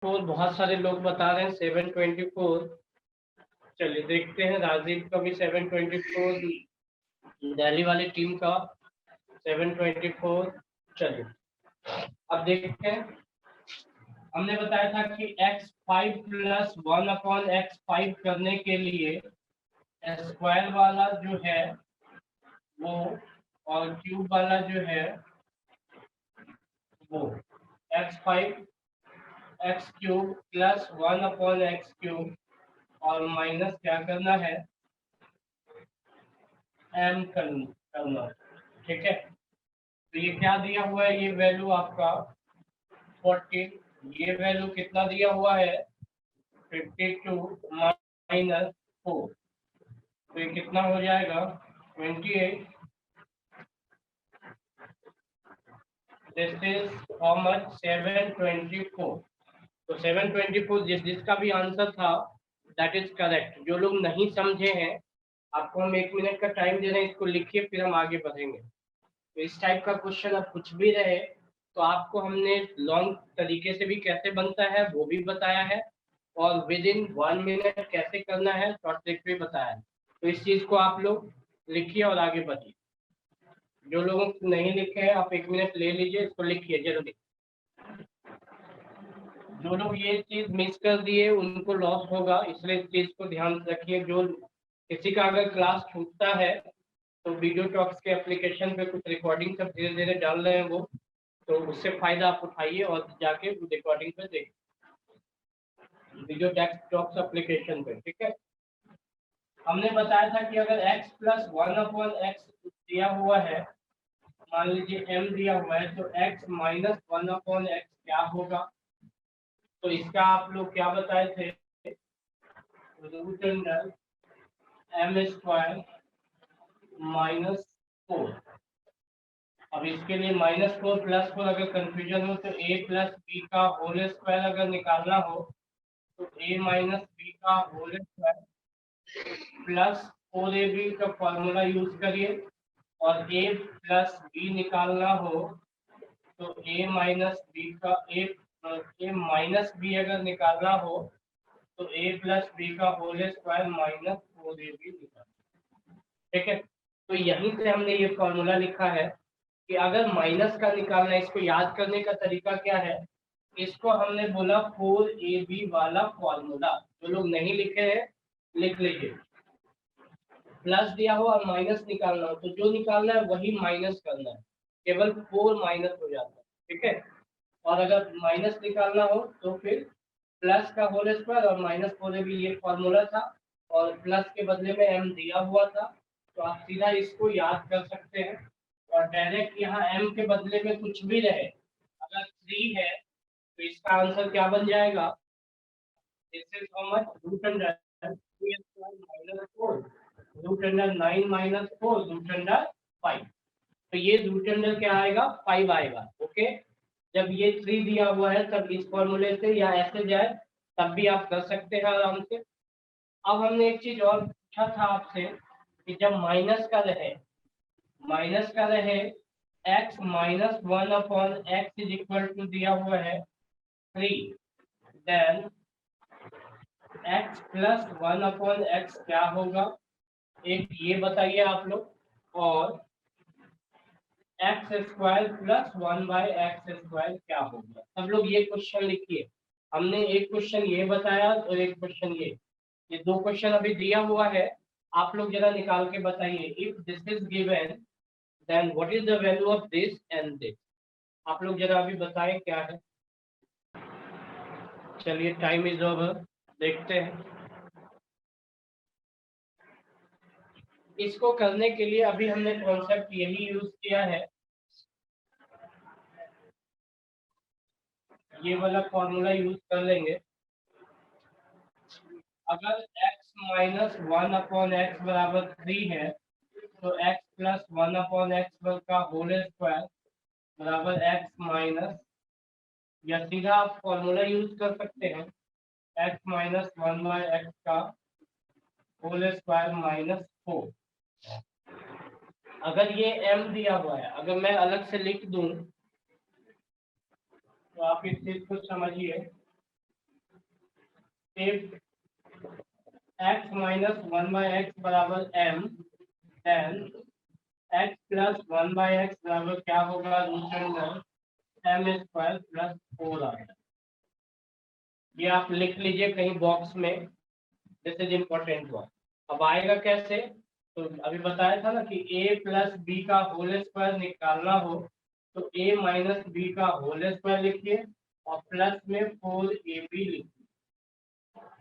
Four बहुत सारे लोग बता रहे हैं 724। चलिए देखते हैं राजीव का भी 724, दिल्ली वाली टीम का 724। चलिए अब देखते हैं। हमने बताया था कि x5 प्लस 1/x5 करने के लिए स्क्वायर वाला जो है वो और क्यूब वाला जो है वो x5 x cube plus 1/x3 और माइनस क्या करना है m करना। ठीक है, तो ये क्या दिया हुआ है, ये वैल्यू आपका 14, ये वैल्यू कितना दिया हुआ है 52 माइनस 4, तो ये कितना हो जाएगा 28। This is how much 724। तो 724 जिसका भी आंसर था दैट इज करेक्ट। जो लोग नहीं समझे हैं आपको हम 1 मिनट का टाइम दे रहे हैं, इसको लिखिए फिर हम आगे बढ़ेंगे। तो इस टाइप का क्वेश्चन अब कुछ भी रहे तो आपको हमने लॉन्ग तरीके से भी कैसे बनता है वो भी बताया है, और विद इन 1 मिनट कैसे करना है शॉर्ट ट्रिक भी बताया है। तो इस चीज को आप लोग लिखिए और आगे बढ़िए। जो लोग नहीं लिखे हैं आप 1 मिनट ले लीजिए, इसको लिखिए जल्दी। जो लोग ये चीज मिस कर दिए उनको लॉस होगा, इसलिए इस चीज को ध्यान रखिए। जो किसी का अगर क्लास छूटता है तो वीडियो टॉक्स के एप्लीकेशन पे कुछ रिकॉर्डिंग सब धीरे धीरे डाल रहे हैं वो, तो उससे फायदा आप उठाइए और जाके रिकॉर्डिंग पे देखिए वीडियो टॉक्स एप्लीकेशन पे। ठीक है, हमने बताया था कि अगर x प्लस 1/x दिया हुआ है, मान लीजिए m दिया हुआ है, तो x माइनस 1/x क्या होगा। तो इसका आप लोग क्या बताए थे, root under m square minus 4। अब इसके लिए -4 +4 अगर कंफ्यूजन हो तो a प्लस बी का होल स्क्वायर अगर निकालना हो तो a माइनस बी का होल स्क्वायर प्लस 4ab का फॉर्मूला यूज करिए, और a प्लस बी निकालना हो तो a माइनस बी का a माइनस बी अगर निकालना हो तो a प्लस बी का होल स्क्वायर माइनस 4ab निकालना। ठीक है, तो यहीं से हमने ये फॉर्मूला लिखा है कि अगर माइनस का निकालना है, इसको याद करने का तरीका क्या है, इसको हमने बोला 4ab वाला फॉर्मूला। जो लोग नहीं लिखे हैं लिख लीजिए। प्लस दिया हो और माइनस निकालना हो तो जो निकालना है वही माइनस करना है, केवल 4 माइनस हो जाता है। ठीक है, और अगर माइनस निकालना हो तो फिर प्लस का होल स्क्वायर और माइनस 4ab ये फॉर्मूला था, और प्लस के बदले में m दिया हुआ था, तो आप सीधा इसको याद कर सकते हैं। और डायरेक्ट यहाँ m के बदले में कुछ भी रहे, अगर 3 है तो इसका आंसर क्या बन जाएगा, this is how much root under 3 square minus 4 root under 9 minus 4 root under 5। तो ये रूट अंडर क्या आएगा 5 आएगा। ओके, जब ये 3 दिया हुआ है तब इस फॉर्मूले से या ऐसे जाए तब भी आप कर सकते हैं आराम से। अब हमने एक चीज और पूछा था आपसे कि जब माइनस का रहे x minus 1/x is equal to दिया हुआ है 3, देन x प्लस 1/x क्या होगा, एक ये बताइए आप लोग, और एक्स स्क्वायर प्लस 1/x² क्या होगा। सब लोग ये क्वेश्चन लिखिए। हमने एक क्वेश्चन ये बताया और एक क्वेश्चन ये दो क्वेश्चन अभी दिया हुआ है, आप लोग जरा निकाल के बताइए। If this is given then what is the value of this and this. आप लोग जरा अभी बताएं क्या है। चलिए टाइम इज ओवर, देखते हैं। इसको करने के लिए अभी हमने कॉन्सेप्ट यही यूज किया है, ये वाला फॉर्मूला यूज कर लेंगे। अगर x माइनस 1/x बराबर 3 है तो x प्लस 1/x का होल स्क्वायर बराबर x माइनस, या सीधा आप फॉर्मूला यूज कर सकते हैं x माइनस 1/x का होल स्क्वायर माइनस 4। अगर ये m दिया हुआ है, अगर मैं अलग से लिख दूं तो आप इस चीज को समझिए। इफ x माइनस 1/x बराबर m, then x plus 1/x बराबर क्या होगा, root under m square plus 4 आएगा। ये आप लिख लीजिए कहीं बॉक्स में, दिस इज इम्पोर्टेंट वन। अब आएगा कैसे, तो अभी बताया था ना कि a प्लस बी का होल स्क्वायर निकालना हो तो a माइनस बी का होल स्क्वायर लिखिए और प्लस में 4ab लिखिए।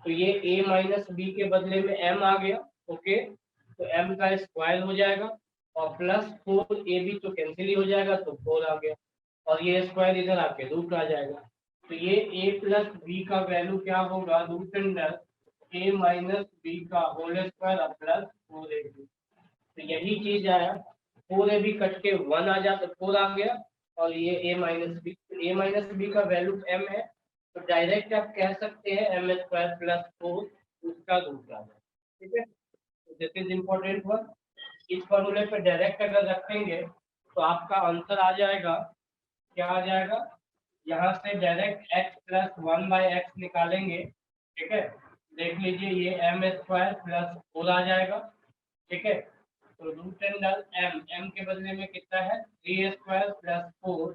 तो ये a माइनस बी के बदले में m आ गया, ओके, तो m का स्क्वायर हो जाएगा और प्लस 4ab तो कैंसिल ही हो जाएगा, तो 4 आ गया और ये स्क्वायर इधर आके रूट आ जाएगा। तो ये a प्लस बी का वैल्यू क्या होगा, root under a minus b का होल स्क्वायर प्लस 4ab। तो यही चीज आया, 4ab कट के 1 आ जाता, 4 आ गया और ये a माइनस बी का वैल्यू m है, तो डायरेक्ट आप कह सकते हैं m स्क्वायर प्लस 4 उसका रूट आ जाए। ठीक है, दिस इज इम्पोर्टेंट वन। इस फॉर्मूले पे डायरेक्ट अगर रखेंगे तो आपका आंसर आ जाएगा, क्या आ जाएगा, यहाँ से डायरेक्ट x प्लस 1/x निकालेंगे। ठीक है, देख लीजिए ये m स्क्वायर प्लस 4 आ जाएगा। ठीक है, तो रूट अंडर m के बदले में कितना है, 3 स्क्वायर प्लस 4,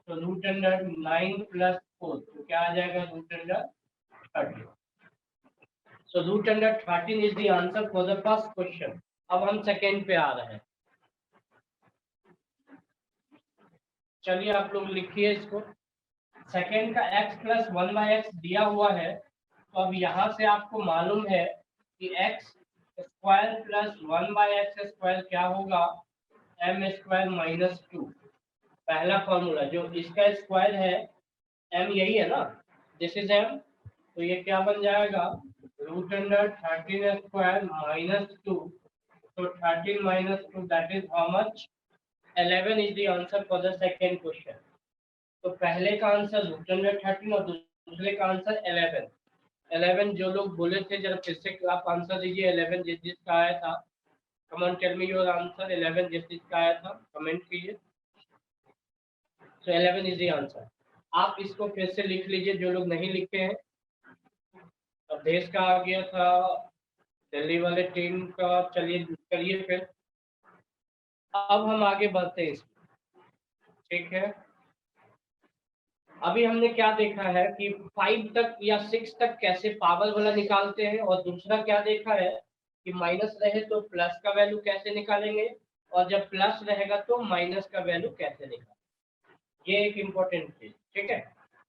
तो रूट अंडर 9 प्लस 4, तो क्या आ जाएगा, root under 13। So root under 13 is the answer for the first question. अब हम सेकेंड पे आ रहे हैं, चलिए आप लोग लिखिए इसको। सेकेंड का x प्लस 1/x दिया हुआ है, तो अब यहाँ से आपको मालूम है कि x square plus 1/x square क्या होगा, m स्क्वायर माइनस 2। पहला फॉर्मूला जो इसका स्क्वायर है m यही है ना, दिस इज m, तो ये क्या बन जाएगा, रूट अंडर 13 स्क्वायर माइनस 2, तो 13 minus 2 that is how much, 11 is the answer for the second question. तो पहले का आंसर रूट अंडर 13 और दूसरे का आंसर 11। 11 जो लोग बोले थे जरा फिर से आप आंसर दीजिए, 11 जिसका आया था, comment tell me your answer, 11 जिसका आया था कमेंट कीजिए। तो 11 इज द आंसर। आप इसको फिर से लिख लीजिए जो लोग नहीं लिखे हैं। अब देश का आ गया था, दिल्ली वाले टीम का, चलिए करिए फिर। अब हम आगे बढ़ते हैं इसमें, ठीक है। अभी हमने क्या देखा है कि 5 तक या 6 तक कैसे पावर वाला निकालते हैं, और दूसरा क्या देखा है कि माइनस रहे तो प्लस का वैल्यू कैसे निकालेंगे, और जब प्लस रहेगा तो माइनस का वैल्यू कैसे निकालेंगे। ये एक इम्पोर्टेंट चीज, ठीक है।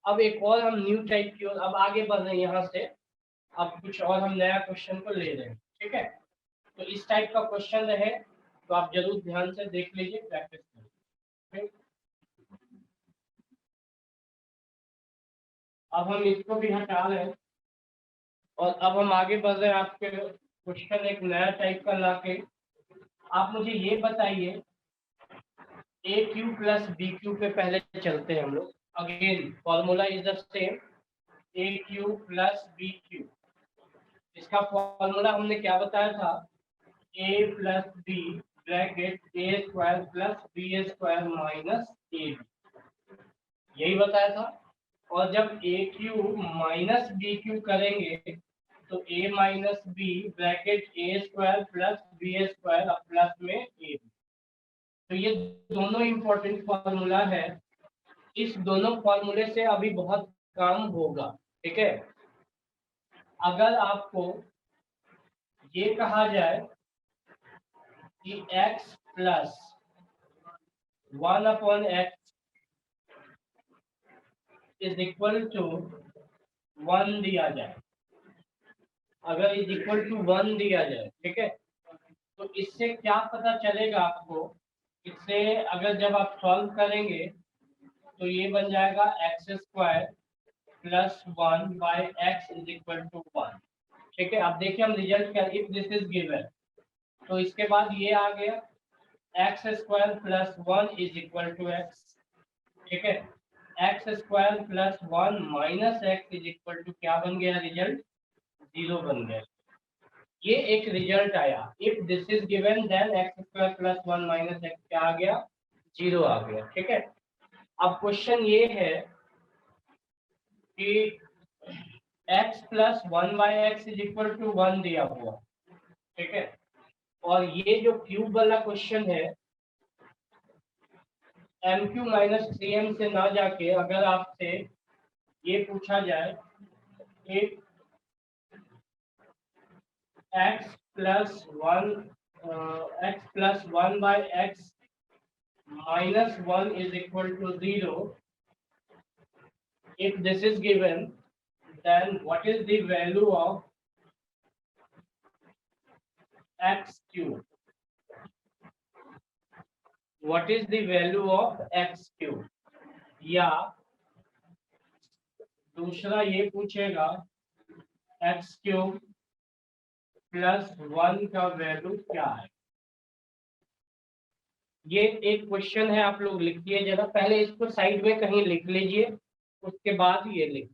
अब एक और हम न्यू टाइप की ओर अब आगे बढ़ रहे हैं यहाँ से, अब कुछ और हम नया क्वेश्चन को ले रहे हैं, ठीक है। तो इस टाइप का क्वेश्चन रहे तो आप जरूर ध्यान से देख लीजिए, प्रैक्टिस करिए। अब हम इसको भी हटा रहे हैं और अब हम आगे बढ़ रहे हैं आपके क्वेश्चन एक नया टाइप का लाके। आप मुझे ये बताइए, a cube plus b cube पे पहले चलते हैं हम लोग। Again formula is the same, a cube plus b cube. इसका फॉर्मूला हमने क्या बताया था, a plus b bracket a square plus b square minus a b, यही बताया था। और जब a cube minus b cube करेंगे तो a minus b bracket a square plus b square plus में ए बी। तो ये दोनों इंपॉर्टेंट फॉर्मूला है, इस दोनों फॉर्मूले से अभी बहुत काम होगा, ठीक है। अगर आपको ये कहा जाए कि x plus 1/x is equal to 1 दिया जाए, अगर इज इक्वल टू 1 दिया जाए, ठीक है, तो इससे क्या पता चलेगा आपको, इससे अगर जब आप सॉल्व करेंगे तो ये बन जाएगा x square plus 1/x is equal to 1, ठीक है। अब देखिए हम रिजल्ट क्या, इफ दिस इज गिवन तो इसके बाद ये आ गया x square plus 1 is equal to x, ठीक है। X square plus 1 minus x is equal to क्या बन गया, रिजल्ट 0 बन गया। ये एक रिजल्ट आया, if this is given then x square plus 1 minus x क्या आ गया, 0 आ गया, ठीक है। अब क्वेश्चन ये है कि x plus 1/x is equal to 1 दिया हुआ, ठीक है। और ये जो क्यूब वाला क्वेश्चन है, MQ माइनस 3M से ना जाके अगर आपसे ये पूछा जाए कि x plus 1/x minus 1 is equal to 0. If this is given, then what is the value of x cube? What is the value of x cube? या दूसरा ये पूछेगा x cube प्लस 1 का वैल्यू क्या है। ये एक क्वेश्चन है, आप लोग लिखिए जरा, पहले इसको साइड में कहीं लिख लीजिए, उसके बाद ये लिख।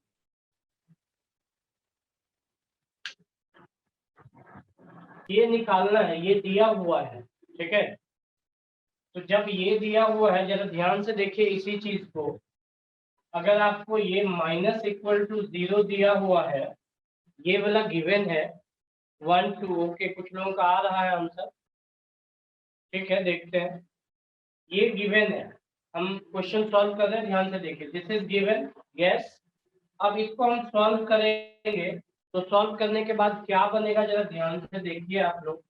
ये निकालना है, ये दिया हुआ है, ठीक है। तो जब ये दिया हुआ है, जरा ध्यान से देखिए इसी चीज को, अगर आपको ये माइनस इक्वल टू 0 दिया हुआ है, ये वाला गिवन है 1 2, ओके, कुछ लोगों का आ रहा है आंसर, ठीक है, देखते हैं। ये गिवन है, हम क्वेश्चन सॉल्व कर रहे हैं, ध्यान से देखिए, दिस इज गिवन, यस। अब इसको हम सॉल्व करेंगे, तो सॉल्व करने के बाद क्या बनेगा, जरा ध्यान से देखिए आप लोग।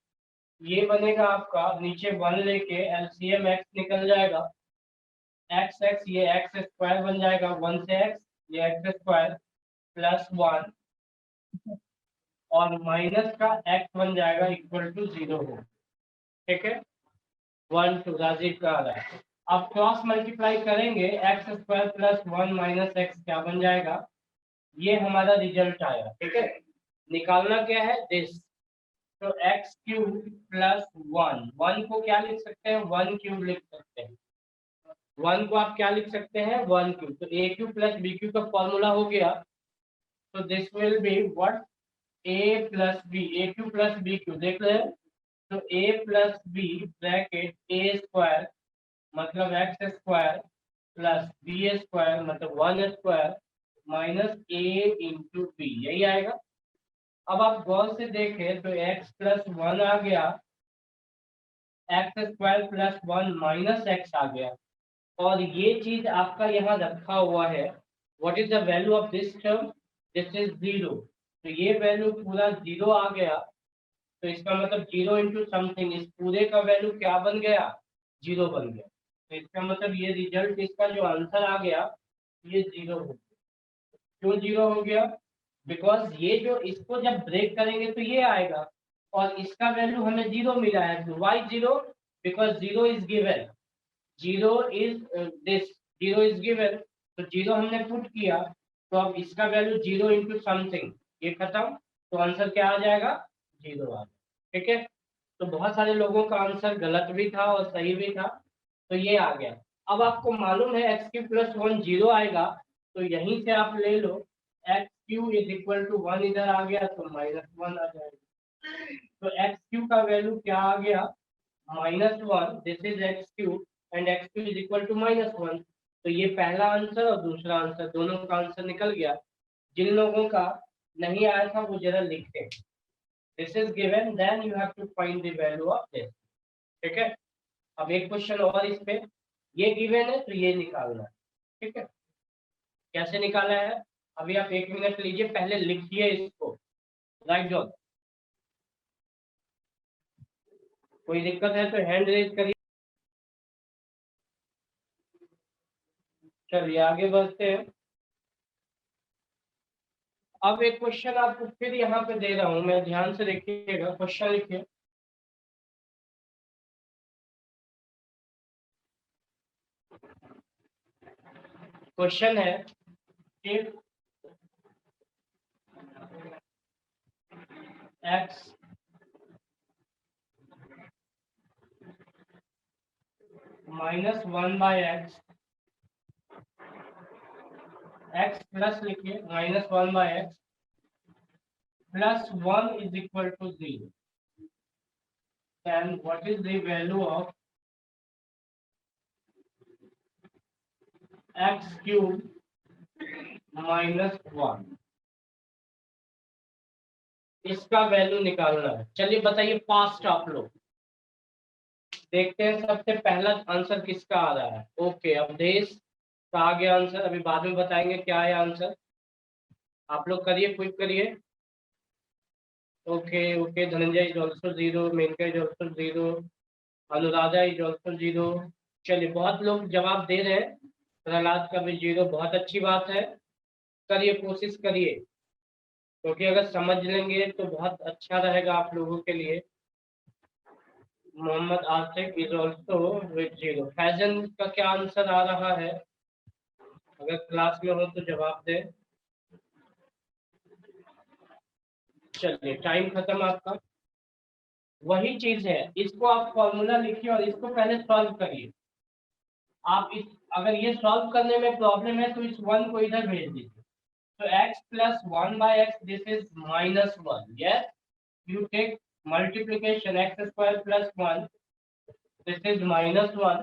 ये बनेगा आपका, नीचे 1 लेके LCM x निकल जाएगा, x x, ये x स्क्वायर बन जाएगा, 1 से x, ये x स्क्वायर प्लस 1, और माइनस का x बन जाएगा इक्वल टू 0 हो, ठीक है। 1 2 राजीव का आ रहा है। अब क्रॉस मल्टीप्लाई करेंगे, x square plus 1 minus x क्या बन जाएगा, ये हमारा रिजल्ट आया, ठीक है। निकालना क्या है, दिस, तो x क्यूब प्लस 1 को क्या लिख सकते हैं, 1 क्यूब लिख सकते हैं। 1 को आप क्या लिख सकते हैं, 1 क्यूब, तो a cube plus b cube का फॉर्मूला हो गया, तो this will be what, a plus b, a cube plus b cube देख रहे हैं, तो a plus b bracket a square मतलब x square plus b square मतलब 1 square minus a into b, यही आएगा। अब आप गौर से देखें तो x प्लस 1 आ गया, x square plus 1 minus x आ गया, और ये चीज आपका यहाँ रखा हुआ है। What is the value of this term, this is 0, तो ये वैल्यू पूरा 0 आ गया, तो इसका मतलब 0 इंटू समथिंग, इस पूरे का वैल्यू क्या बन गया, 0 बन गया, तो इसका मतलब ये रिजल्ट, इसका जो आंसर आ गया ये 0 हो गया। क्यों 0 हो गया, बिकॉज ये जो इसको जब ब्रेक करेंगे तो ये आएगा, और इसका वैल्यू हमें 0 मिला है, why 0, because 0 is given, 0 is this, 0 is given, तो 0 हमने पुट किया, तो अब इसका वैल्यू 0 इंटू समथिंग, ये खत्म, तो आंसर क्या आ जाएगा, 0 आ जाएगा, ठीक है। तो बहुत सारे लोगों का आंसर गलत भी था और सही भी था, तो ये आ गया। अब आपको मालूम है x क्यू प्लस 1 0 आएगा, तो यहीं से आप ले लो x cube is equal to 1, इधर आ गया तो माइनस 1 आ जाएगा, तो x क्यू का वैल्यू क्या आ गया, -1, this is x cube and x cube is equal to -1, तो ये पहला आंसर और दूसरा आंसर दोनों का आंसर निकल गया। जिन लोगों का नहीं आया था वो जरा लिखते, this is given, then you have to find the value of this, ठीक है। अब एक क्वेश्चन और इस पे, ये गिवन है तो ये निकालना है, ठीक है। कैसे निकाला है, अभी आप 1 मिनट लीजिए, पहले लिखिए इसको, राइट डाउन, कोई दिक्कत है तो हैंड रेज करिए। चलिए आगे बढ़ते हैं। अब एक क्वेश्चन आपको फिर यहाँ पे दे रहा हूं मैं, ध्यान से देखिएगा, क्वेश्चन लिखिए। क्वेश्चन है, if x minus 1/x, x plus लिखिए -1/x plus 1 is equal to 0, then what is the value of x cube -1, इसका वैल्यू निकालना है। चलिए बताइए फास्ट आप लोग, देखते हैं सबसे पहला आंसर किसका आ रहा है। ओके, अवधेश का आ गया आंसर, अभी बाद में बताएंगे क्या है आंसर। आप लोग करिए, क्विक करिए। Okay okay, Dhananjay is also 0, Menka is also 0, Anuradha is also 0। चलिए बहुत लोग जवाब दे रहे हैं, प्रहलाद का भी 0, बहुत अच्छी बात है। करिए, कोशिश करिए, क्योंकि अगर समझ लेंगे तो बहुत अच्छा रहेगा आप लोगों के लिए। Mohammad Asif is also with 0। Faizan का क्या आंसर आ रहा है, अगर क्लास में हो तो जवाब दे। चलिए टाइम खत्म आपका। वही चीज है, इसको आप फॉर्मूला लिखिए और इसको पहले सॉल्व करिए। आप इस, अगर ये सॉल्व करने में प्रॉब्लम है तो इस 1 को इधर भेज दीजिए। तो x plus 1 by x, this is minus 1. Yes, you take multiplication x square plus 1, this is minus 1.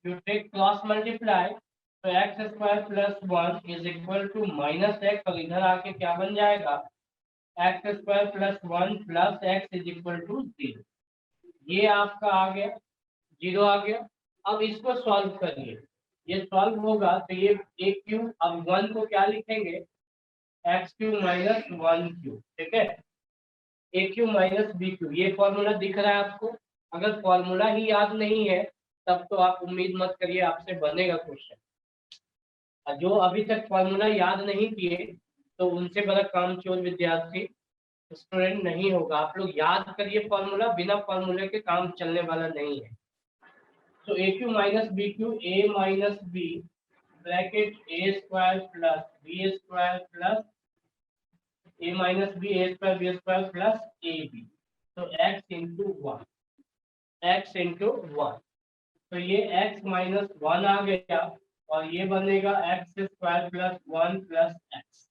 You take cross multiply, तो x square plus 1 is equal to minus x, और इधर आके क्या बन जाएगा, x square plus 1 plus x is equal to 0। ये आपका आ गया, 0 आ गया। अब इसको सॉल्व करिए, ये सॉल्व होगा तो ये a क्यूब, अब 1 को क्या लिखेंगे, एक्स क्यू माइनस 1 क्यू, ठीक है, ए क्यू माइनस बी क्यू। ये फॉर्मूला दिख रहा है आपको। अगर फॉर्मूला ही याद नहीं है तब तो आप उम्मीद मत करिए आपसे बनेगा क्वेश्चन। जो अभी तक फॉर्मूला याद नहीं किए तो उनसे बड़ा कामचोर विद्यार्थी स्टूडेंट नहीं होगा। आप लोग याद करिए फॉर्मूला, बिना फॉर्मूले के काम चलने वाला नहीं है। तो a cube minus b cube, a minus b bracket a square plus b square plus a minus b, a square b square plus ab, तो x into 1, x into 1, तो ये x minus 1 आ गया और ये बनेगा x square plus 1 plus x।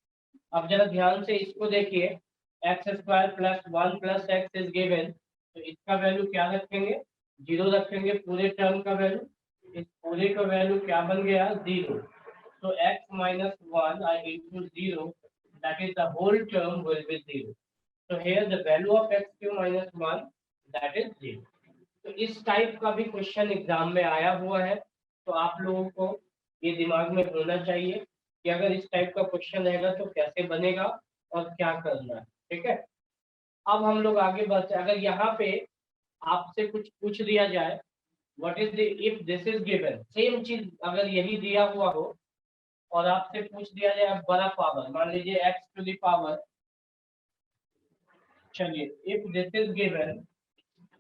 अब जरा ध्यान से इसको देखिए, x square plus 1 plus x is given, तो इसका वैल्यू क्या रखेंगे, 0 रखेंगे, पूरे टर्म का वैल्यू, इस पूरे का वैल्यू क्या बन गया, 0। तो x minus 1 into 0, that is the whole term will be 0. So here the value of x cube minus 1, that is 0. तो इस टाइप का भी क्वेश्चन एग्जाम में आया हुआ है, तो आप लोगों को ये दिमाग में होना चाहिए कि अगर इस टाइप का क्वेश्चन रहेगा तो कैसे बनेगा और क्या करना है, ठीक है। अब हम लोग आगे बढ़ते हैं। अगर यहाँ पे आपसे कुछ पूछ दिया जाए, what is the, if this is given, same चीज अगर यही दिया हुआ हो और आपसे पूछ दिया जाए बड़ा पावर, मान लीजिए x टू द पावर, चलिए if this is given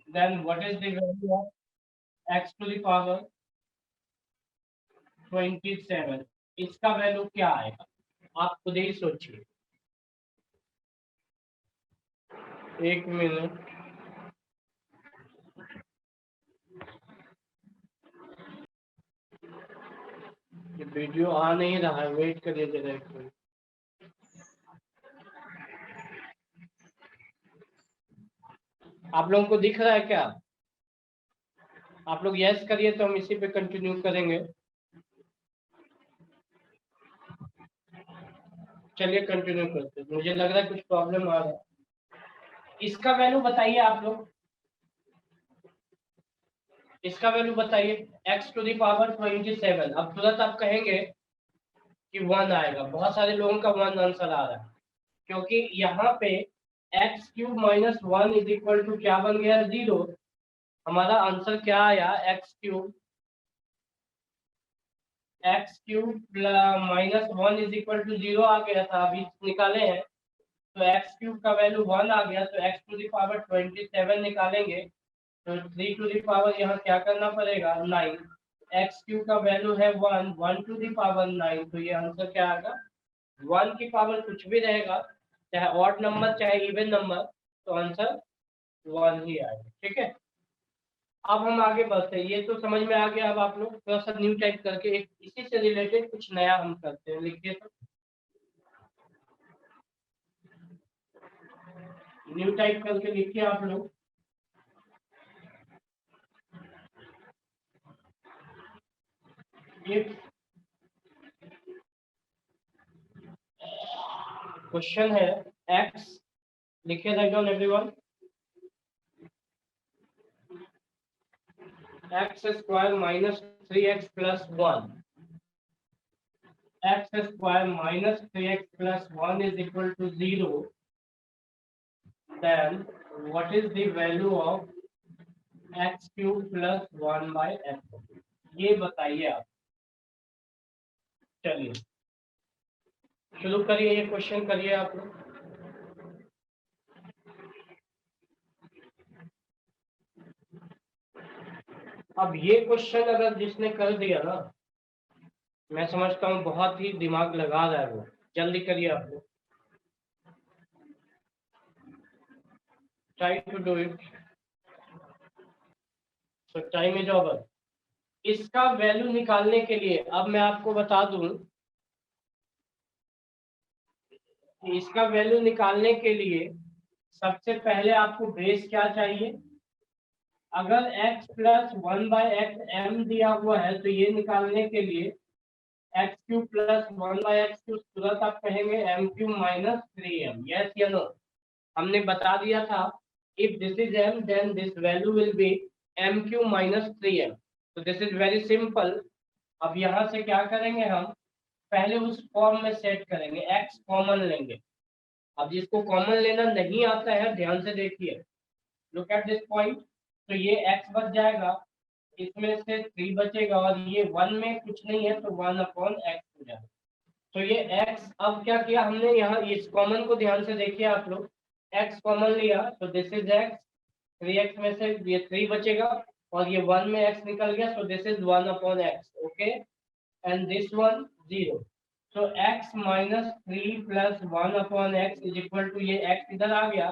then what is the value of x to the power 27, इसका वैल्यू क्या आएगा, आप खुद ही सोचिए। एक मिनट, ये वीडियो आ नहीं रहा है, वेट करिए जरा एक मिनट। आप लोगों को दिख रहा है क्या, आप लोग यस करिए तो हम इसी पे कंटिन्यू करेंगे। चलिए कंटिन्यू करते हैं, मुझे लग रहा है कुछ प्रॉब्लम आ रहा है। इसका वैल्यू बताइए आप लोग, इसका वैल्यू बताइए, x टू द पावर 27। अब तुरंत आप कहेंगे कि 1 आएगा, बहुत सारे लोगों का 1 आंसर आ रहा है, क्योंकि यहाँ पे x cube minus 1 is equal to क्या बन गया, 0। हमारा आंसर क्या आया, x cube minus 1 is equal to 0 आ गया था, अभी निकाले हैं। तो एक्स क्यूब का वैल्यू 1 आ गया, तो एक्स टू द पावर 27 निकालेंगे, तो 3 टू द पावर यहाँ क्या करना पड़ेगा, 9। एक्स क्यूब का वैल्यू है 1, 1 टू द पावर 9, तो ये आंसर क्या आएगा, 1 की पावर कुछ भी रहेगा, चाहे ऑड नंबर चाहे इवन नंबर, तो आंसर 1 ही आएगा, ठीक है। अब हम आगे बढ़ते हैं, ये तो समझ में आ गया। अब आप लोग थोड़ा सा न्यू टाइप करके एक इसी से रिलेटेड कुछ नया हम करते हैं, लिखिए तो न्यू टाइप करके लिखिए आप लोग। इफ क्वेश्चन है x लिखिए write down everyone. X square minus 3x plus 1, x square minus 3x plus 1 is equal to 0, then what is the value of x cube plus 1 by x? ये बताइए आप। चलिए शुरू करिए, ये क्वेश्चन करिए आप लोग। अब ये क्वेश्चन अगर जिसने कर दिया ना, मैं समझता हूँ बहुत ही दिमाग लगा रहा है वो। जल्दी करिए आप लोग, try to do it, so time is over. इसका वैल्यू निकालने के लिए अब मैं आपको बता दूं, इसका वैल्यू निकालने के लिए सबसे पहले आपको बेस क्या चाहिए। अगर x plus 1 by x m दिया हुआ है तो ये निकालने के लिए x cube plus 1 by x cube, तुरंत आप कहेंगे m cube minus 3m, yes या नो। हमने बता दिया था if this is m then this value will be m cube minus 3m, तो दिस इज वेरी सिंपल। अब यहाँ से क्या करेंगे, हम पहले उस फॉर्म में सेट करेंगे, x कॉमन लेंगे। अब जिसको कॉमन लेना नहीं आता है ध्यान से देखिए, लुक एट दिस पॉइंट, तो ये x बच जाएगा, इसमें से 3 बचेगा और ये 1 में कुछ नहीं है तो 1 अपॉन एक्स हो जाएगा। तो ये x, अब क्या किया हमने यहाँ, इस कॉमन को ध्यान से देखिए आप लोग, x कॉमन लिया तो दिस इज x, 3x में से ये 3 बचेगा और ये 1 में x निकल गया, so this is 1 upon x, okay, and this one 0, so x minus 3 plus 1 upon x is equal to, ये x इधर आ गया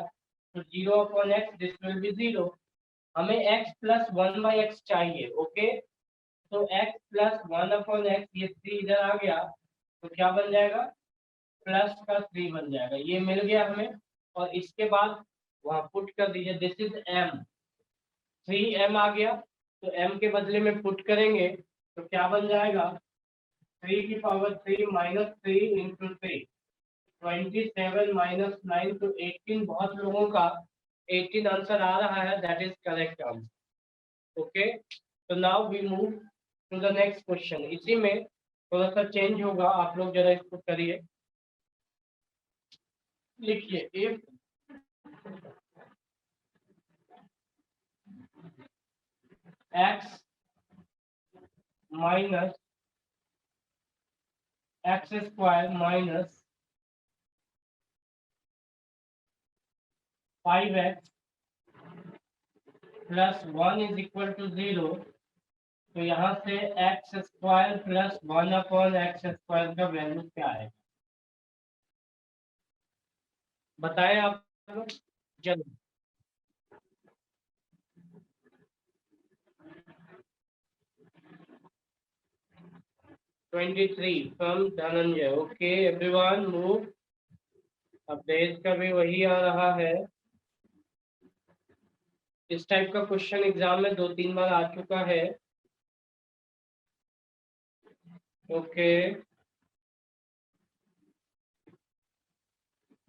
तो 0 upon x, this will be 0। हमें x plus 1 by x चाहिए, ओके, तो x plus 1 upon x, ये 3 इधर आ गया तो क्या बन जाएगा, प्लस का 3 बन जाएगा, ये मिल गया हमें। और इसके बाद वहां पुट कर दीजिए, दिस इज m, 3m आ गया, तो m के बदले में पुट करेंगे तो क्या बन जाएगा, 3 की पावर 3 माइनस 3 इंटू 3, 27 माइनस 9 तो 18, बहुत लोगों का 18 आंसर आ रहा है, that is correct answer, okay. तो now we move to the next question. इसी में थोड़ा सा चेंज होगा, आप लोग जरा इसको करिए, लिखिए if x minus x square minus 5x plus 1 is equal to 0, तो यहाँ से x square plus 1 upon x square का वैल्यू क्या है, बताएं आप लोग जल्दी। (23) from Dhananjay, okay everyone move. अब देश का भी वही आ रहा है, इस टाइप का क्वेश्चन एग्जाम में 2-3 बार आ चुका है, ओके।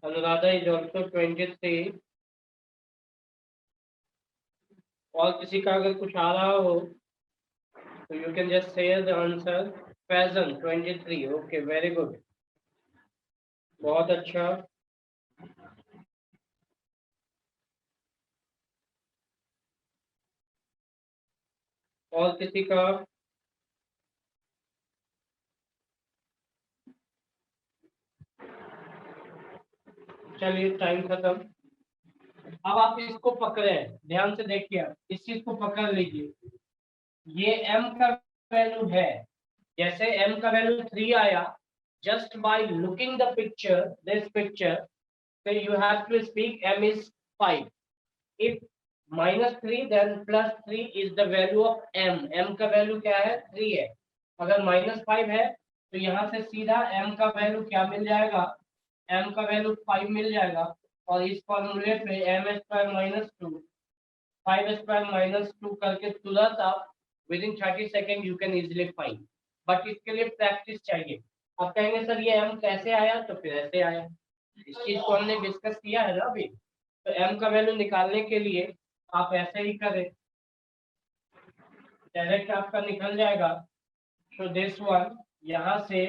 अनुराधा इज ऑल्सो 23, और किसी का अगर कुछ आ रहा हो तो you can just say the answer. Faizan 23, okay very good, बहुत अच्छा। और किसी का, चलिए टाइम खत्म। अब आप इसको पकड़े, ध्यान से देखिए, आप इस चीज को पकड़ लीजिए, ये m का वैल्यू है, जैसे m का वैल्यू 3 आया, just by looking the picture, this picture, so you have to speak m is 5, if -3 then +3 is the value of m, m का वैल्यू क्या है, 3 है, अगर -5 है तो यहाँ से सीधा m का वैल्यू क्या मिल जाएगा, m का वैल्यू 5 मिल जाएगा, और इस फॉर्मूले पे m square minus 2, 5 square minus 2 करके तुरंत आप within 30 second you can easily find, but इसके लिए प्रैक्टिस चाहिए। आप कहेंगे सर ये m कैसे आया, तो फिर ऐसे आया, इस चीज को हमने डिस्कस किया है ना अभी, तो m का वैल्यू निकालने के लिए आप ऐसे ही करें, डायरेक्ट आपका निकल जाएगा। तो दिस वन यहाँ से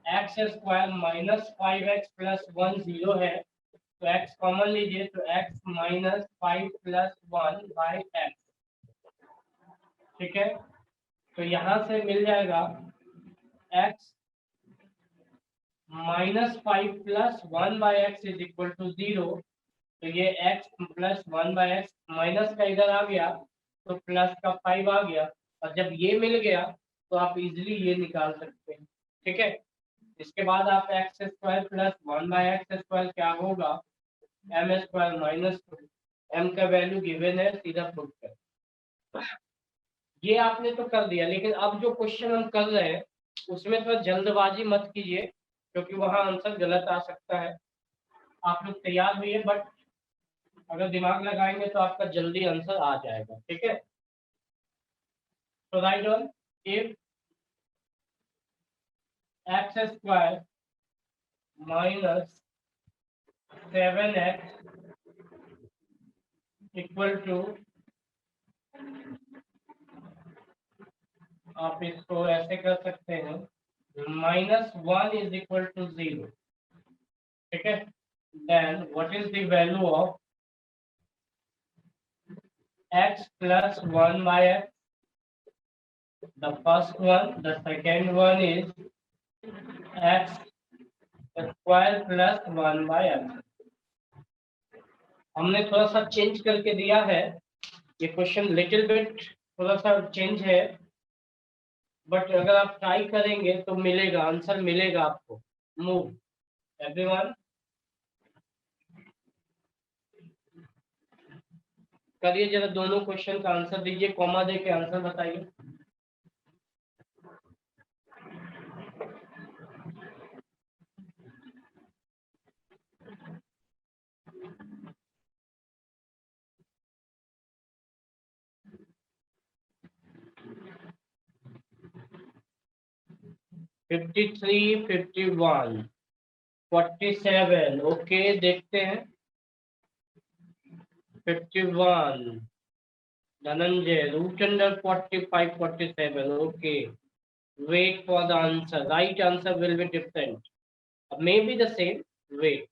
x square minus 5x plus 1 0 है, तो x कॉमन लीजिए, तो x minus 5 plus 1 by x, ठीक है। तो यहाँ से मिल जाएगा x minus 5 plus 1 by x is equal to 0। तो ये x plus 1 by x minus का इधर आ गया तो प्लस का 5 आ गया, और जब ये मिल गया तो आप इजीली ये निकाल सकते हैं, ठीक है। इसके बाद आप x square plus 1 by x square क्या होगा, एम स्क्वायर माइनस 2, एम का वैल्यू गिवन है, सीधा पुट कर। ये आपने तो कर दिया, लेकिन अब जो क्वेश्चन हम कर रहे हैं उसमें थोड़ा जल्दबाजी मत कीजिए, क्योंकि वहां आंसर गलत आ सकता है। आप लोग तैयार हुई है, बट अगर दिमाग लगाएंगे तो आपका जल्दी आंसर आ जाएगा, ठीक है। तो right on, if x square minus 7x equal to, आप इसको ऐसे कर सकते हैं, -1 इज इक्वल टू 0, ठीक है। Then what is the value of x plus 1 by x? The first one, the second one is x square plus 1 by x. हमने थोड़ा सा चेंज करके दिया है, ये क्वेश्चन लिटिल बिट थोड़ा सा चेंज है, बट अगर आप ट्राई करेंगे तो मिलेगा, आंसर मिलेगा आपको। मूव एवरीवन, करिए जरा, दोनों क्वेश्चन का आंसर दीजिए, कॉमा दे के आंसर बताइए। फिफ्टी थ्री, 51, 47, ओके देखते हैं। 51 Dhananjay, root under 45, 47, okay. Wait for the answer. Right answer will be different. Maybe the same. Wait.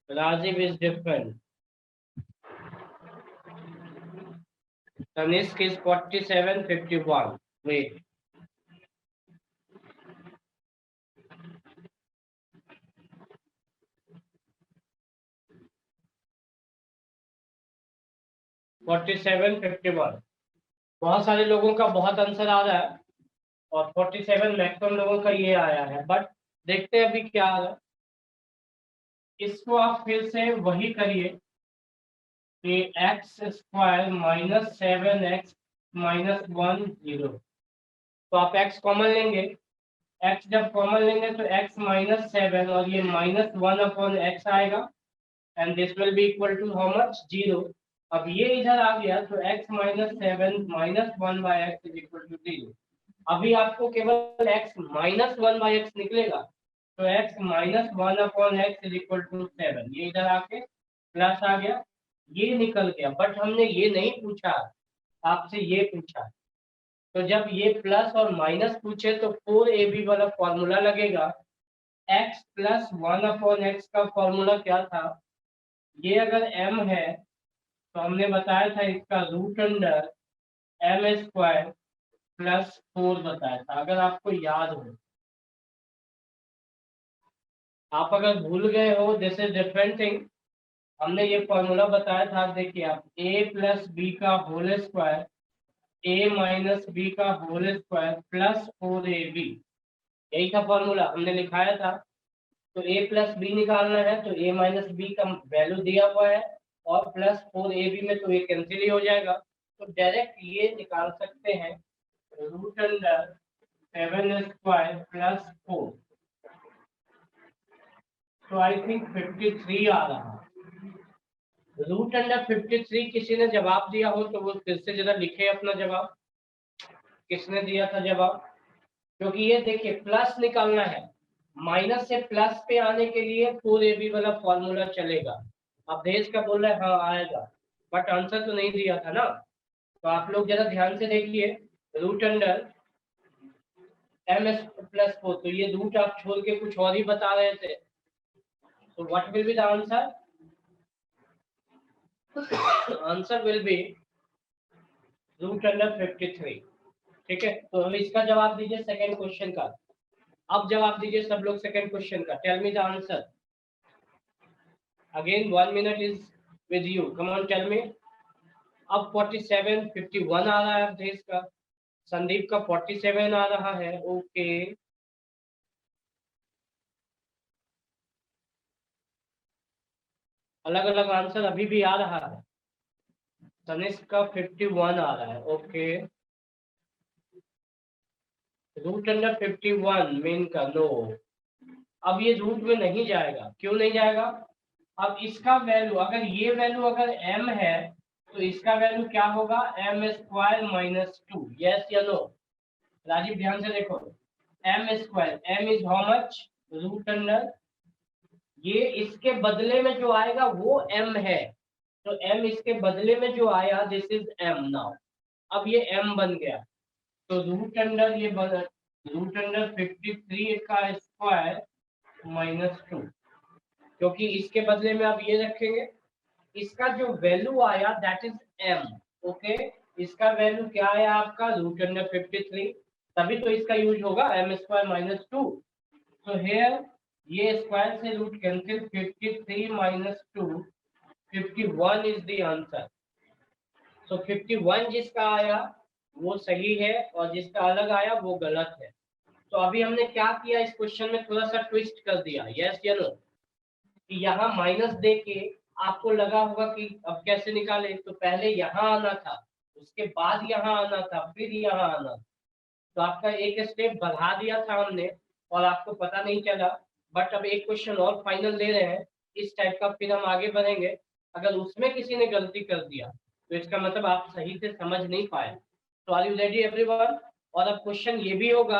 Rajiv is different. Tanishq is 47, 51. Wait. बहुत सारे लोगों का बहुत आंसर आ रहा है, और 47 मैक्सिमम लोगों का ये आया है, बट देखते हैं अभी क्या आ रहा है। इसको आप फिर से वही करिए कि x square minus 7x minus 1 0। तो आप x कॉमन लेंगे, x जब कॉमन लेंगे तो x माइनस 7 और ये -1 अपॉन x आएगा, and this will be equal to how much, 0। अब ये इधर आ गया तो x minus 7 minus 1 by x is equal to 0। अभी आपको केवल x माइनस 1 बाई एक्स निकलेगा, तो x minus 1 upon x is equal to 7, ये इधर आके प्लस आ गया, ये निकल गया। बट हमने ये नहीं पूछा आपसे, ये पूछा। तो जब ये प्लस और माइनस पूछे तो 4ab वाला फॉर्मूला लगेगा। x प्लस 1 अपॉन एक्स का फॉर्मूला क्या था, ये अगर m है तो हमने बताया था इसका root under m square plus 4 बताया था, अगर आपको याद हो। आप अगर भूल गए हो, दिस इज डिफरेंट थिंग। हमने ये फॉर्मूला बताया था, देखिए आप a प्लस बी का whole square, a minus b का होल स्क्वायर प्लस 4ab, यही था फॉर्मूला, हमने लिखाया था। तो a प्लस बी निकालना है तो a माइनस बी का वैल्यू दिया हुआ है, और प्लस 4ab में तो ये कैंसिल ही हो जाएगा, तो डायरेक्ट ये निकाल सकते हैं, रूट अंडर 7 स्क्वायर प्लस 4। तो आई थिंक 53 आ रहा। रूट अंडर 53 किसी ने जवाब दिया हो तो वो फिर से जरा लिखे अपना जवाब, किसने दिया था जवाब। क्योंकि ये देखिए प्लस निकालना है, माइनस से प्लस पे आने के लिए 4ab वाला फॉर्मूला चलेगा, अब देश का बोल रहे हैं हाँ आएगा, बट आंसर तो नहीं दिया था ना। तो आप लोग जरा ध्यान से देखिए, रूट अंडर ms+4, तो ये रूट आप छोड़ के कुछ और ही बता रहे थे, तो what will be the answer? Answer will be root under 53। ठीक है, तो हम इसका जवाब दीजिए सेकंड क्वेश्चन का। अब जवाब दीजिए सब लोग सेकंड क्वेश्चन का। Tell me the answer again, 1 minute is with you, come on tell me. अब 47, 51 आ रहा है अवधेश का, संदीप का 47 आ रहा है। ओके, अलग अलग आंसर अभी भी आ रहा है। तनिष्क का 51 आ रहा है। ओके, रूट अंडर 51 मेन का नो। अब ये रूट में नहीं जाएगा, क्यों नहीं जाएगा? अब इसका वैल्यू, अगर ये वैल्यू अगर m है तो इसका वैल्यू क्या होगा? m² - 2। यस या नो? राजीव ध्यान से देखो, m², m is how much? Root under, ये इसके बदले में जो आएगा वो m है, तो m इसके बदले में जो आया दिस इज m नाउ। अब ये m बन गया, तो रूट अंडर ये बन, रूट अंडर 53 का स्क्वायर -2, क्योंकि इसके बदले में आप ये रखेंगे, इसका जो वैल्यू आया दैट इज m। ओके, इसका वैल्यू क्या आया आपका? रूट अंडर 53, तभी तो इसका यूज होगा m² - 2। तो हियर ये स्क्वायर से root cancel, 53 - 2, 51 is the answer. So 51 जिसका आया वो सही है और जिसका अलग आया वो गलत है। तो अभी हमने क्या किया, इस क्वेश्चन में थोड़ा सा ट्विस्ट कर दिया। यस या नो? कि यहाँ माइनस दे के आपको लगा होगा कि अब कैसे निकाले, तो पहले यहाँ आना था, उसके बाद यहाँ आना था, फिर यहाँ आना था। तो आपका एक स्टेप बढ़ा दिया था हमने और आपको पता नहीं चला। बट अब एक क्वेश्चन और फाइनल ले रहे हैं इस टाइप का, फिर हम आगे बढ़ेंगे। अगर उसमें किसी ने गलती कर दिया तो इसका मतलब आप सही से समझ नहीं पाए। तो आर यू रेडी एवरीवन? और अब क्वेश्चन ये भी होगा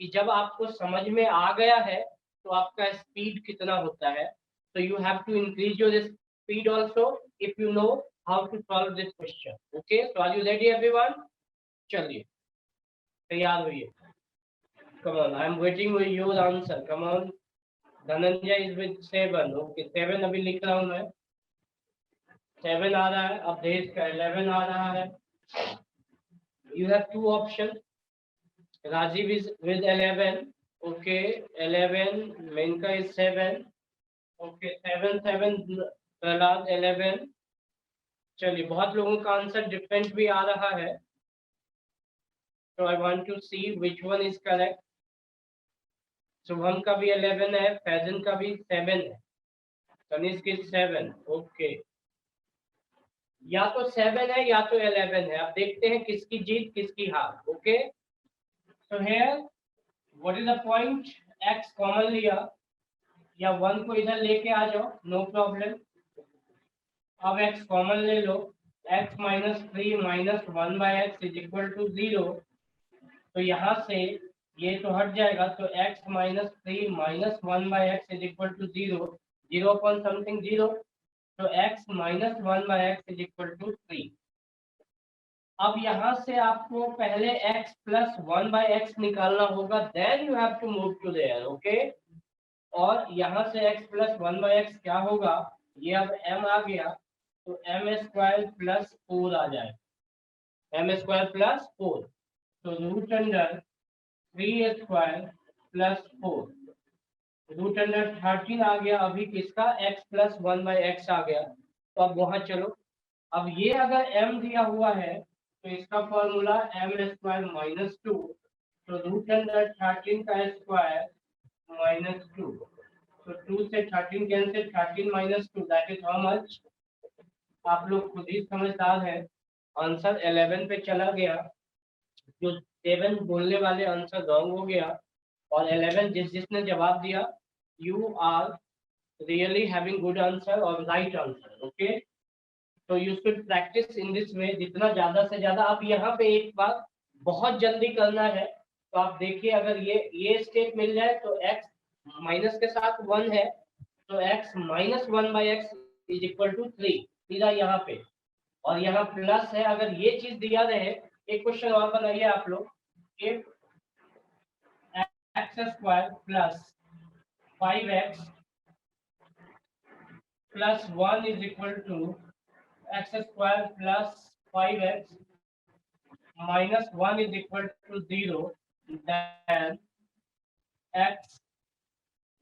कि जब आपको समझ में आ गया है तो आपका स्पीड कितना होता है। So you have to increase your speed also if you know how to solve this question. Okay, so are you ready everyone? चलिए तैयार होइए। Come on, I am waiting with your answer. Come on. Dhananjay is with 7. Okay, 7 अभी लिख रहा हूँ मैं। 7 आ रहा है, अब देश का 11 आ रहा है। You have two options. Rajiv is with 11. Okay, 11. Menka is 7. Okay, 7 7 Prahlad 11। चलिए, बहुत लोगों का आंसर डिफरेंट भी आ रहा है, तो I want to see which one is correct. Shubham का भी 11 है, फैजन का भी 7 है, तनिष्क की 7। ओके, या तो 7 है या तो 11 है। अब देखते हैं किसकी जीत किसकी हार। ओके, तो here what is the point? x common लिया या 1 को इधर लेके आ जाओ, नो प्रॉब्लम। अब x कॉमन ले लो, x - 3 - 1/x is equal to 0। तो यहाँ से ये तो हट जाएगा, तो x - 3 - 1/x is equal to 0। 0 upon something 0, तो x - 1/x is equal to 3। अब यहाँ से आपको पहले x + 1/x निकालना होगा, then you have to move to there. Okay, और यहाँ से x + 1/x क्या होगा? ये अब m आ गया, तो m² + 4 आ जाएगा। m² + 4, तो रूट अंडर 3² + 4, रूट अंडर 13 आ गया। अभी किसका? x + 1/x आ गया। तो अब वहां चलो, अब ये अगर m दिया हुआ है तो इसका फॉर्मूला m² - 2, तो रूट अंडर 13 का स्क्वायर -2, तो 2 से 13 cancel, 13 - 2 that is how much? आप लोग खुद ही समझदार हैं, आंसर 11 पे चला गया। जो 7 बोलने वाले आंसर रॉन्ग हो गया, और 11 जिसने जवाब दिया, you are really having good answer और राइट आंसर। ओके, तो you should practice in this way, जितना ज्यादा से ज्यादा। आप यहाँ पे एक बार बहुत जल्दी करना है, तो आप देखिए अगर ये स्टेप मिल जाए तो x माइनस के साथ 1 है, तो x - 1/x is equal to 3 सीधा यहाँ पे, और यहाँ प्लस है। अगर ये चीज दिया रहे, एक क्वेश्चन और बनाइए आप लोग, x square plus 5x plus 1 is equal to x square plus 5x minus 1 is equal to 0, then x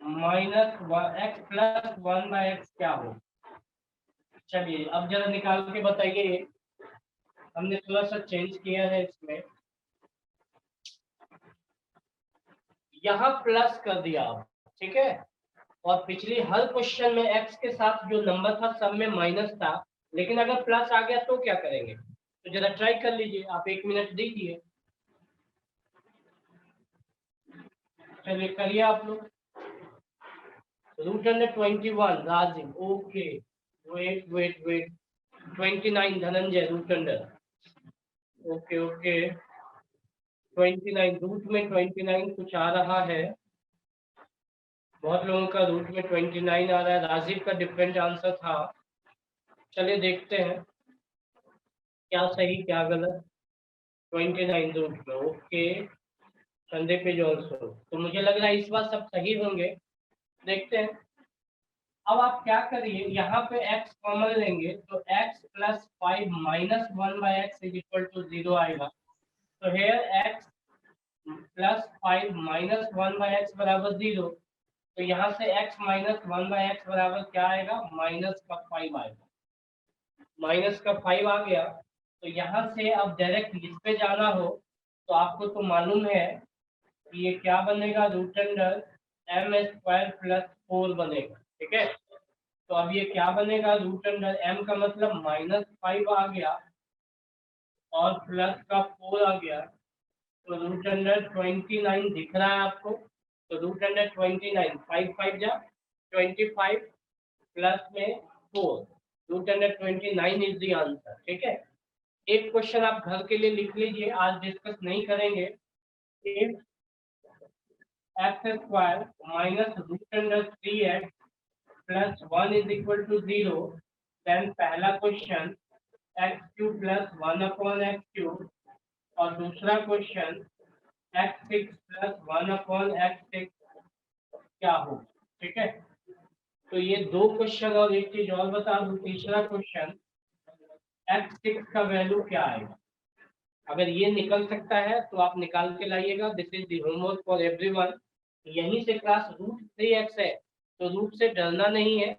minus x plus 1 by x क्या हो। चलिए अब जरा निकाल के बताइए, हमने थोड़ा सा चेंज किया है इसमें, यहाँ प्लस कर दिया आप, ठीक है, और पिछली हर क्वेश्चन में x के साथ जो नंबर था सब में माइनस था, लेकिन अगर प्लस आ गया तो क्या करेंगे, तो जरा ट्राई कर लीजिए, आप 1 मिनट दीजिए। चलिए करिए आप लोग। √21 Rajiv, okay, wait 29 Dhananjay, okay okay 29 root में 29 कुछ आ रहा है, बहुत लोगों का रूट में 29 आ रहा है, राजीव का डिफरेंट आंसर था। चलिए देखते हैं क्या सही क्या गलत। 29 रूट में, ओके, संडे पेज ऑल्सो, तो मुझे लग रहा है इस बार सब सही होंगे, देखते हैं। अब आप क्या करिए, यहाँ पे x कॉमन लेंगे तो x plus 5 minus 1 by x is equal to 0 आएगा। तो here x plus 5 minus 1 by x बराबर 0, तो यहाँ से x माइनस 1 बाय एक्स बराबर क्या आएगा, माइनस का 5 आएगा। माइनस का 5 आ गया, तो यहाँ से अब डायरेक्ट इस पे जाना हो तो आपको तो मालूम है कि ये क्या बनेगा, √m² प्लस 4 बनेगा, ठीक है। तो अब ये क्या बनेगा, √m का मतलब -5 आ गया और प्लस का 4 आ गया, तो √29 दिख रहा है आपको, तो √29 5 5 जा 25 प्लस में 4, √29 इज द आंसर, ठीक है। एक क्वेश्चन आप घर के लिए लिख लीजिए, आज डिस्कस नहीं करेंगे। If x² minus √3x plus 1 is equal to 0, then पहला question x³ plus 1 upon x³ और दूसरा question x6 plus 1 upon x6 क्या हो, ठीक है। तो ये दो क्वेश्चन और एक चीज और बता दूं, तीसरा क्वेश्चन x6 का वैल्यू क्या आएगा, अगर ये निकल सकता है तो आप निकाल के लाइएगा। This is the homework for everyone. यहीं से क्लास √3x है, तो रूट से डरना नहीं है,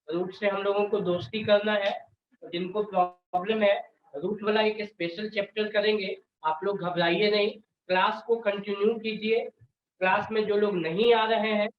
रूट से हम लोगों को दोस्ती करना है। जिनको प्रॉब्लम है, रूट वाला एक स्पेशल चैप्टर करेंगे, आप लोग घबराइए नहीं, क्लास को कंटिन्यू कीजिए। क्लास में जो लोग नहीं आ रहे हैं